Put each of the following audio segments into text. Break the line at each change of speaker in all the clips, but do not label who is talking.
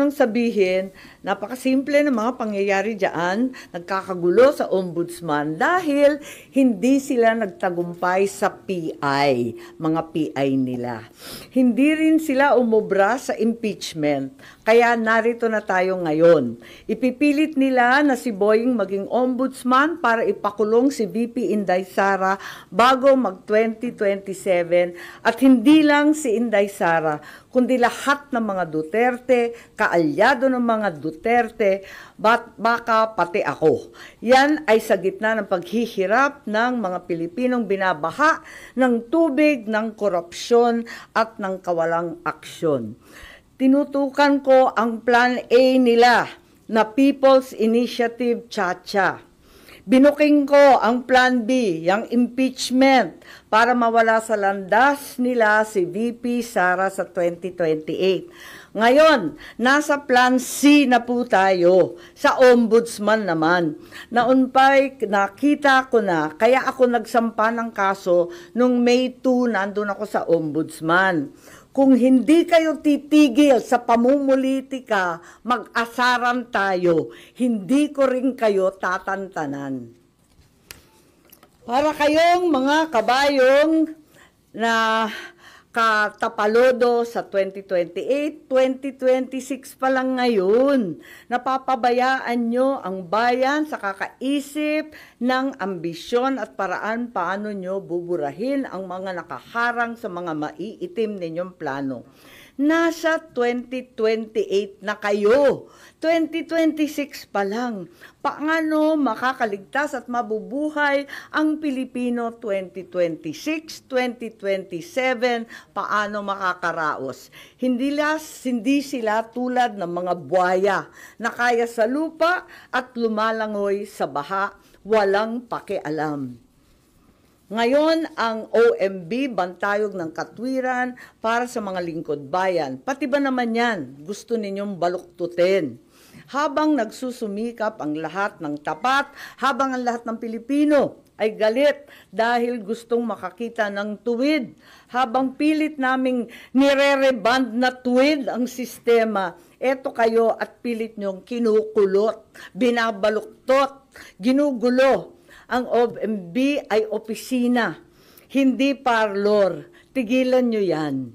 lang sabihin, napakasimple ng mga pangyayari dyan, nagkakagulo sa ombudsman dahil hindi sila nagtagumpay sa PI, mga PI nila. Hindi rin sila umubra sa impeachment, kaya narito na tayo ngayon. Ipipilit nila na si Boying maging ombudsman para ipakulong si VP Inday Sara bago mag-2027 at hindi lang si Inday Sara, kundi lahat ng mga Duterte, kaalyado ng mga Duterte, baka pati ako. Yan ay sa gitna ng paghihirap ng mga Pilipinong binabaha ng tubig, ng korupsyon at ng kawalang aksyon. Tinutukan ko ang Plan A nila na People's Initiative Chacha. Binuking ko ang Plan B, yung impeachment, para mawala sa landas nila si VP Sara sa 2028. Ngayon, nasa Plan C na po tayo, sa ombudsman naman. Noon pa'y nakita ko na, kaya ako nagsampa ng kaso nung May 2, nandun ako sa ombudsman. Kung hindi kayo titigil sa pamumulitika, mag-asaran tayo. Hindi ko rin kayo tatantanan. Para kayong mga kabayong na katapalodo sa 2028, 2026 pa lang ngayon. Napapabayaan nyo ang bayan sa kakaisip ng ambisyon at paraan paano nyo buburahin ang mga nakaharang sa mga maiitim ninyong plano. Nasa 2028 na kayo. 2026 pa lang. Paano makakaligtas at mabubuhay ang Pilipino 2026, 2027? Paano makakaraos? Hindi sila tulad ng mga buhaya na kaya sa lupa at lumalangoy sa baha, walang pakialam. Ngayon, ang OMB, Bantayog ng Katwiran, para sa mga lingkod bayan. Pati ba naman yan, gusto ninyong baluktutin? Habang nagsusumikap ang lahat ng tapat, habang ang lahat ng Pilipino ay galit dahil gustong makakita ng tuwid, habang pilit naming nire-reband na tuwid ang sistema, eto kayo at pilit nyong kinukulot, binabaluktot, ginugulo. Ang OMB ay opisina, hindi parlor. Tigilan nyo yan.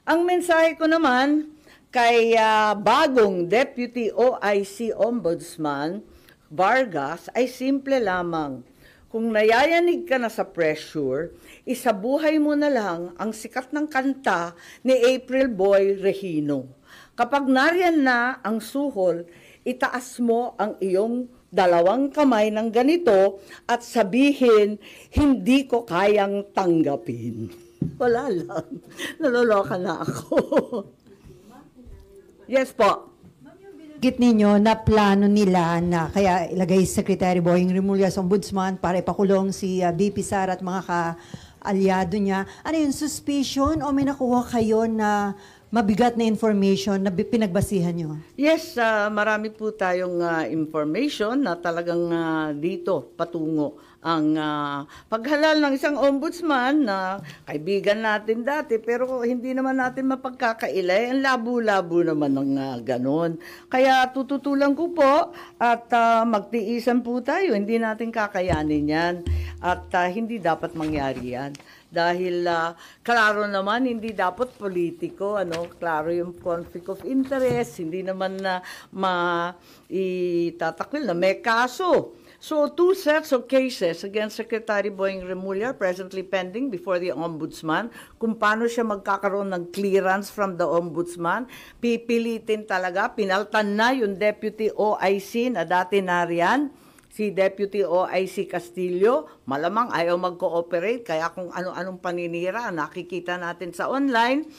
Ang mensahe ko naman kay bagong Deputy OIC Ombudsman Vargas ay simple lamang. Kung nayayanig ka na sa pressure, isabuhay mo na lang ang sikat ng kanta ni April Boy Regino. Kapag nariyan na ang suhol, itaas mo ang iyong dalawang kamay ng ganito at sabihin, hindi ko kayang tanggapin. Wala lang. Naloloka na ako. Yes po.
Git ninyo na plano nila na kaya ilagay Secretary Boying Remulla sa ombudsman para ipakulong si VP Sara at mga ka-alyado niya. Ano yun, suspicion o may nakuha kayo na mabigat na information na pinagbasihan nyo?
Yes, marami po tayong information na talagang dito patungo ang paghalal ng isang ombudsman na kaibigan natin dati pero hindi naman natin mapagkakailay. Ang labo-labo naman ng ganon. Kaya tututulan ko po at magtiisan po tayo. Hindi natin kakayanin yan at hindi dapat mangyari yan. Dahil klaro naman hindi dapat politiko, klaro yung conflict of interest, hindi naman na maitatakwil na may kaso. So 2 sets of cases against Secretary Boying Remulla presently pending before the Ombudsman. Kung paano siya magkakaroon ng clearance from the Ombudsman, pipilitin talaga, pinaltan na yung Deputy OIC na dati nariyan, si Deputy OIC Castillo, malamang ayaw mag-cooperate, kaya kung ano-anong paninira, nakikita natin sa online.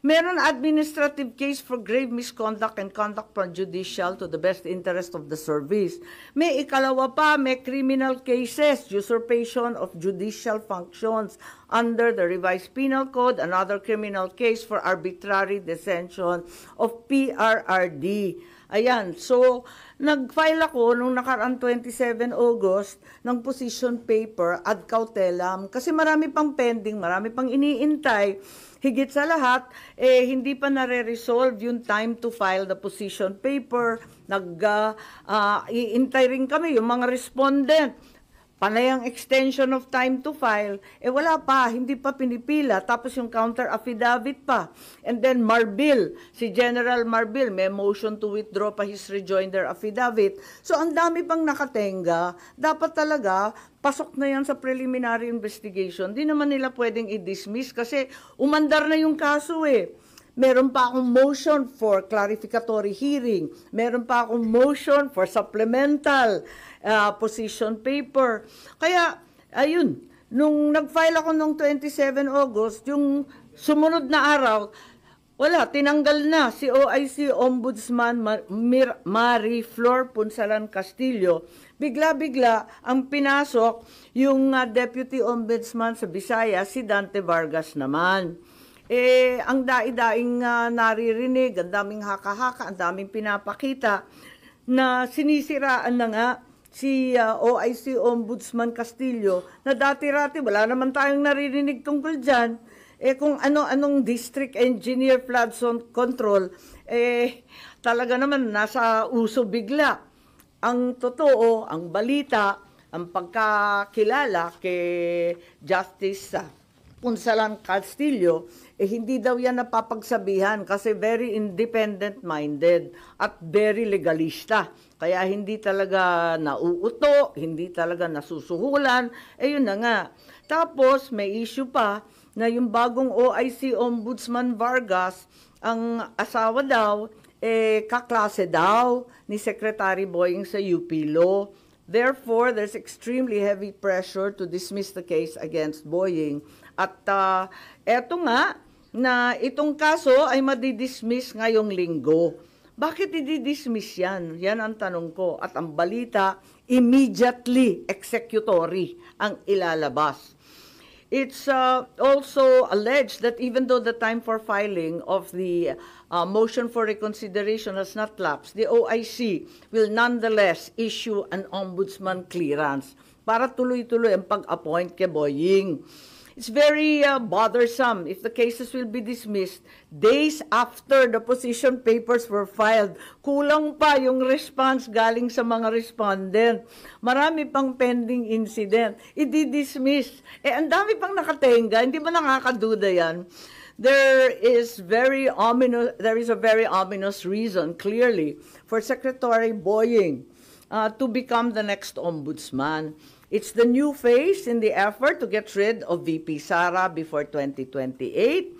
Meron administrative case for grave misconduct and conduct prejudicial to the best interest of the service. May ikalawa pa, may criminal cases, usurpation of judicial functions, under the revised penal code, another criminal case for arbitrary detention of PRRD. Ayan, so nag-file ako nung nakaraan 27 August ng position paper ad cautelam kasi marami pang pending, marami pang iniintay. Higit sa lahat, hindi pa nare-resolve yung time to file the position paper. Iintay rin kami yung mga respondent. Panay ang extension of time to file, wala pa, hindi pa pinipila, tapos yung counter affidavit pa. And then Marbil, si General Marbil, may motion to withdraw pa his rejoinder affidavit. So ang dami pang nakatenga, dapat talaga, pasok na yan sa preliminary investigation. Di naman nila pwedeng i-dismiss kasi umandar na yung kaso Meron pa akong motion for clarificatory hearing. Meron pa akong motion for supplemental position paper. Kaya, ayun, nung nag-file ako nung 27 August, yung sumunod na araw, wala, tinanggal na si OIC Ombudsman Marie Flor Punsalan Castillo. Bigla-bigla ang pinasok yung Deputy Ombudsman sa Visayas, si Dante Vargas naman. Ang daing naririnig, ang daming haka-haka, ang daming pinapakita na sinisiraan na nga si OIC Ombudsman Castillo na dati-rati wala naman tayong naririnig tungkol dyan. Kung ano-anong district engineer flood zone control, talaga naman nasa uso bigla. Ang totoo, ang balita, ang pagkakilala kay Justice Punsalan Castillo, hindi daw yan napapagsabihan kasi very independent-minded at very legalista. Kaya hindi talaga nauuto, hindi talaga nasusuhulan, yun na nga. Tapos may issue pa na yung bagong OIC Ombudsman Vargas, ang asawa daw, kaklase daw ni Secretary Boying sa UP Law. Therefore, there's extremely heavy pressure to dismiss the case against Boying. At eto nga, na itong kaso ay madidismiss ngayong linggo. Bakit i-dismiss yan? Yan ang tanong ko. At ang balita, immediately executory ang ilalabas. It's also alleged that even though the time for filing of the motion for reconsideration has not lapsed, the OIC will nonetheless issue an ombudsman clearance para tuloy-tuloy ang pag-appoint kay Boying. It's very bothersome if the cases will be dismissed days after the position papers were filed. Kulang pa yung response galing sa mga respondent. Marami pang pending incident. I-dismiss. Ang dami pang nakatenga. Hindi ba nakakaduda yan? There is a very ominous reason, clearly, for Secretary Boying to become the next ombudsman. It's the new phase in the effort to get rid of VP Sara before 2028.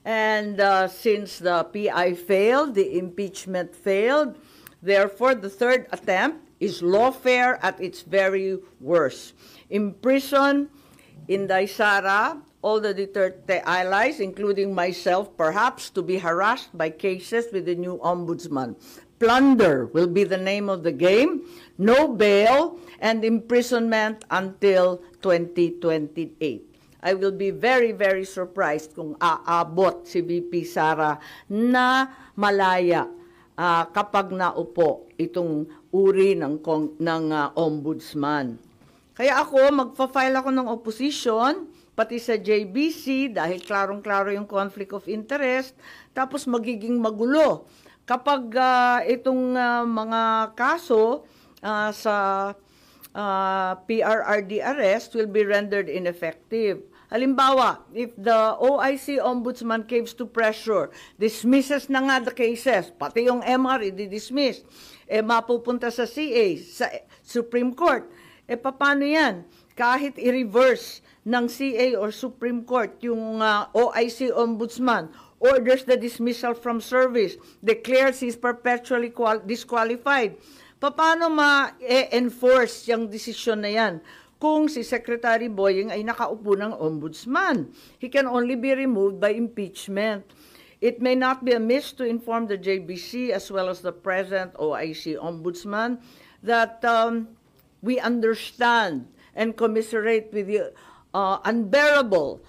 And since the PI failed, the impeachment failed, therefore the third attempt is lawfare at its very worst. Imprison Inday Sara, all the Duterte allies, including myself, perhaps, to be harassed by cases with the new ombudsman. Plunder will be the name of the game, no bail, and imprisonment until 2028. I will be very, very surprised kung aabot si VP Sara na malaya kapag naupo itong uri ng ombudsman. Kaya ako, magpa-file ako ng opposition, pati sa JBC, dahil klarong-klaro yung conflict of interest, tapos magiging magulo. Kapag itong mga kaso sa PRRD arrest will be rendered ineffective. Halimbawa, if the OIC Ombudsman caves to pressure, dismisses na nga the cases, pati yung MR i-dismiss, mapupunta sa CA, sa Supreme Court, paano yan? Kahit i-reverse ng CA or Supreme Court yung OIC Ombudsman, orders the dismissal from service, declares he's perpetually disqualified. Paano ma-enforce yung desisyon na yan kung si Secretary Boying ay nakaupo ng ombudsman? He can only be removed by impeachment. It may not be amiss to inform the JBC as well as the present OIC Ombudsman that we understand and commiserate with the unbearable,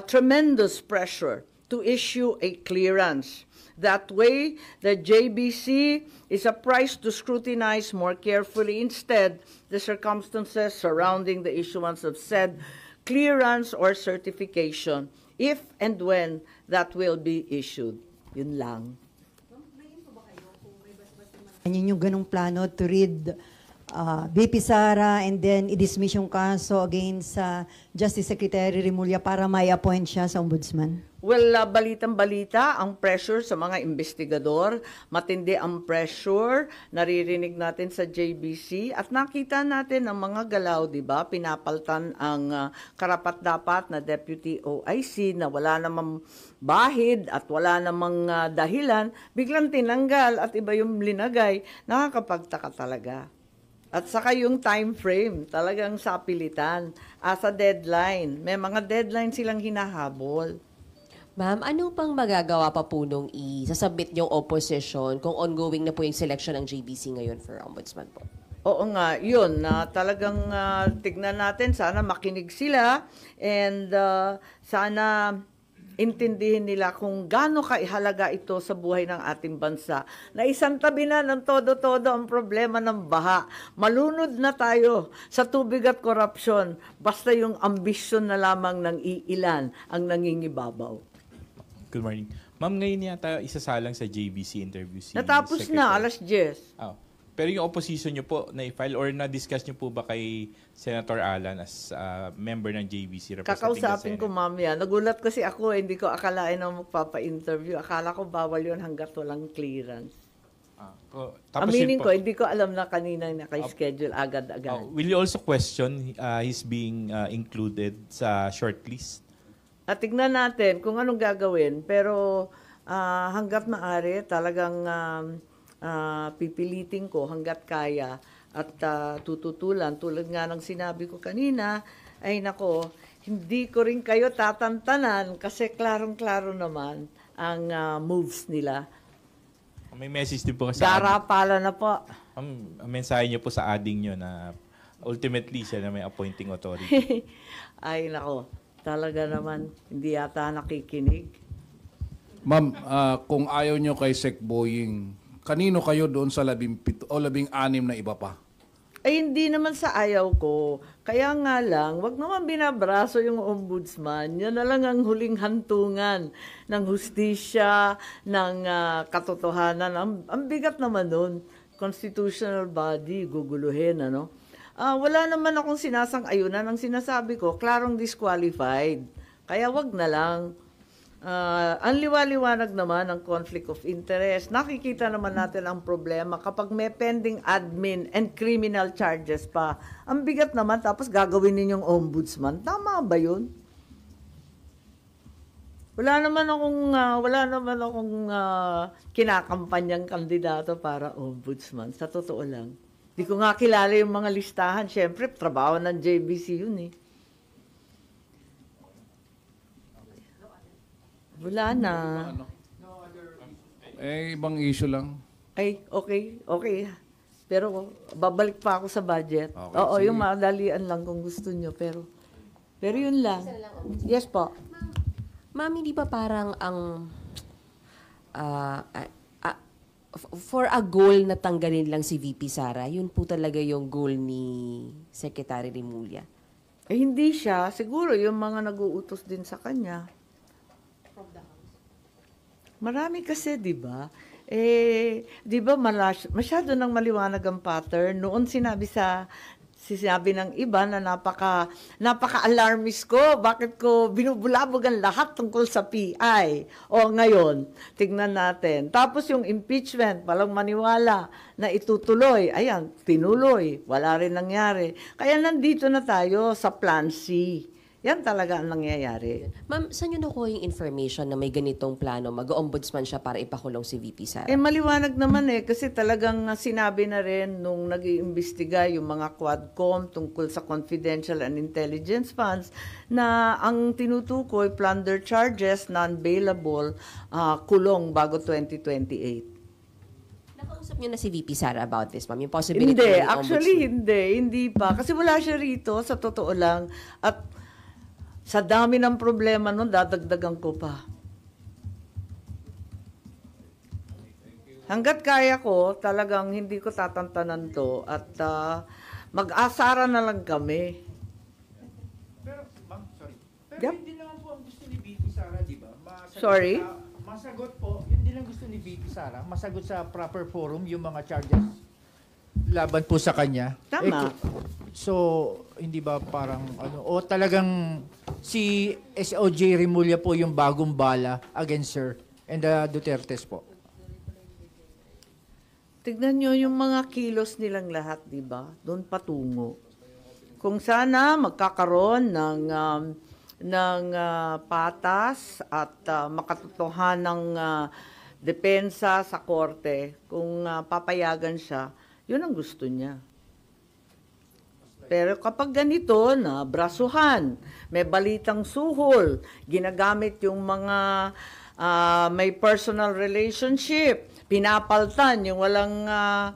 tremendous pressure to issue a clearance. That way, the JBC is apprised to scrutinize more carefully instead the circumstances surrounding the issuance of said clearance or certification, if and when that will be issued. Yun lang.
Yan yung ganong plano to read BP Sara and then i-dismiss yung kaso against Justice Secretary Remulla para may appoint siya sa ombudsman?
Well, balitang-balita ang pressure sa mga investigador, matindi ang pressure, naririnig natin sa JBC at nakita natin ang mga galaw, di ba? Pinapaltan ang karapat-dapat na Deputy OIC na wala namang bahid at wala namang dahilan, biglang tinanggal at iba yung linagay, nakakapagtaka talaga. At saka yung time frame, talagang sapilitan, as a deadline. May mga deadline silang hinahabol.
Ma'am, ano pang magagawa pa po nung isasubmit yung opposition kung ongoing na po yung selection ng JBC ngayon for ombudsman po?
Oo nga, yun, na talagang tignan natin, sana makinig sila and sana intindihin nila kung gaano kaihalaga ito sa buhay ng ating bansa. Na isang tabi na ng todo-todo ang problema ng baha. Malunod na tayo sa tubig at korupsyon, basta yung ambisyon na lamang ng iilan ang nangingibabaw.
Good morning. Ma'am, ngayon yata isasalang sa JBC interview si
Natapos na, alas 10.
Oh. Pero yung opposition nyo po na-file or na-discuss nyo po ba kay Senator Alan as member ng JBC representing
Kakausapin
the
ko
Senate?
mamaya. Nagulat kasi ako, hindi ko akalain na magpapa-interview. Akala ko bawal yun hanggat walang clearance.
Tapos
Aminin
yun
ko,
po,
hindi ko alam na kanina naka-schedule agad-agad.
will you also question his being included sa shortlist?
At tignan natin kung anong gagawin. Pero hanggat maaari, talagang pipilitin ko hanggat kaya at tututulan. Tulad nga ng sinabi ko kanina, ay nako, hindi ko rin kayo tatantanan kasi klarong-klaro naman ang moves nila.
May message din po sa
Garapala na po.
ang mensahe niyo po sa ading niyo na ultimately siya na may appointing authority.
Ay nako, talaga naman, hindi yata nakikinig.
Ma'am, kung ayaw nyo kay Sec Boying, kanino kayo doon sa 17 o 16 na iba pa?
Ay, hindi naman sa ayaw ko. Kaya nga lang, wag naman binabraso yung ombudsman. Yan na lang ang huling hantungan ng hustisya, ng katotohanan. Ang bigat naman nun. Constitutional body, guguluhin, ano? Wala naman akong sinasang-ayunan. Ang sinasabi ko, klarong disqualified. Kaya wag na lang. Ang liwaliwanag naman ang conflict of interest. Nakikita naman natin ang problema kapag may pending admin and criminal charges pa. Ang bigat naman, tapos gagawin ninyong ombudsman. Tama ba yun? Wala naman akong kinakampanyang kandidato para ombudsman. Sa totoo lang. Di ko nga kilala yung mga listahan. Siyempre, trabaho ng JBC yun eh. Wala na.
Ibang issue lang.
Ay, okay. Pero babalik pa ako sa budget.
Okay,
Oo,
sige.
yung madalian lang kung gusto nyo. Pero yun lang. Yes po.
Ma'am, hindi ba parang ang for a goal na tanggalin lang si VP Sara, yun po talaga yung goal ni Secretary Remulla?
Eh, hindi siya. Siguro yung mga nag-uutos din sa kanya. Marami kasi, di ba? Di ba masyado nang maliwanag ang pattern. Noon sinabi ng iba na napaka-alarmist ko. Bakit ko binubulabog ang lahat tungkol sa PI? O ngayon, tignan natin. Tapos yung impeachment, walang maniwala na itutuloy. Ayan, tinuloy. Wala rin nangyari. Kaya nandito na tayo sa Plan C. Yan talaga ang nangyayari.
Ma'am, saan nyo nakuha yung information na may ganitong plano? Mag-ombudsman siya para ipakulong si VP Sara?
Maliwanag naman kasi talagang sinabi na rin nung nag-iimbestiga yung mga Quadcom tungkol sa confidential and intelligence funds na ang tinutukoy, plunder charges, non-bailable, kulong bago 2028.
Nakausap nyo na si VP Sara about this, ma'am? Yung possibility
Hindi,
ng
actually
ombudsman?
hindi pa. Kasi wala siya rito, sa totoo lang. At Sa dami ng problema nun, dadagdagan ko pa. Hanggat kaya ko, talagang hindi ko tatantanan to at mag-asara na lang kami.
Pero, ma'am, sorry. Pero
Yep.
yun din naman po ang gusto ni VP Sara, di ba?
Sorry?
Masagot po, yun din ang gusto ni VP Sara, masagot sa proper forum yung mga charges laban po sa kanya.
Tama.
So, hindi ba parang ano, o talagang si SOJ Remulla po yung bagong bala against her and the Dutertes po?
Tignan nyo yung mga kilos nilang lahat, di ba? Doon patungo. Kung sana magkakaroon ng patas at makatotohanang depensa sa korte, kung papayagan siya, yun ang gusto niya. Pero kapag ganito na brasuhan, may balitang suhol, ginagamit yung mga may personal relationship, pinapaltan yung walang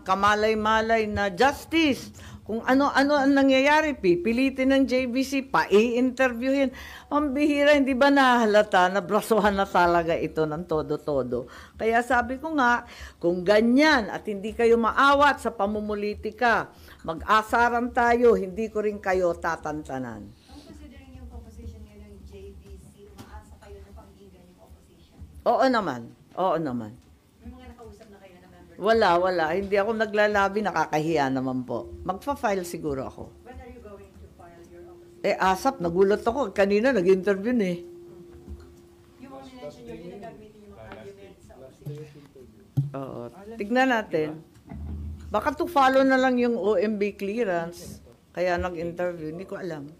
kamalay-malay na justice. Kung ano-ano ang nangyayari, pipilitin ng JBC, pa-i-interviewin. Ang bihira, hindi ba nahalata na brasuhan na talaga ito ng todo-todo? Kaya sabi ko nga, kung ganyan at hindi kayo maawat sa pamumulitika, mag-asaran tayo, hindi ko rin kayo tatantanan.
Considering yung composition ngayon ng JBC, umaasa kayo na pakinggan yung opposition?
Oo naman, oo naman.
May mga nakausap na kayo na member?
Wala. Hindi ako naglalabi, nakakahiya naman po. Magpa-file siguro ako.
When are you going to file your opposition?
Asap, nagulat ako. Kanina nag-interview eh.
Yung mga mention nyo, yun ang gagamitin yung mga arguments sa opposition.
Oo. Tignan natin. Baka to follow na lang yung OMB clearance. Kaya nag-interview. Hindi ko alam.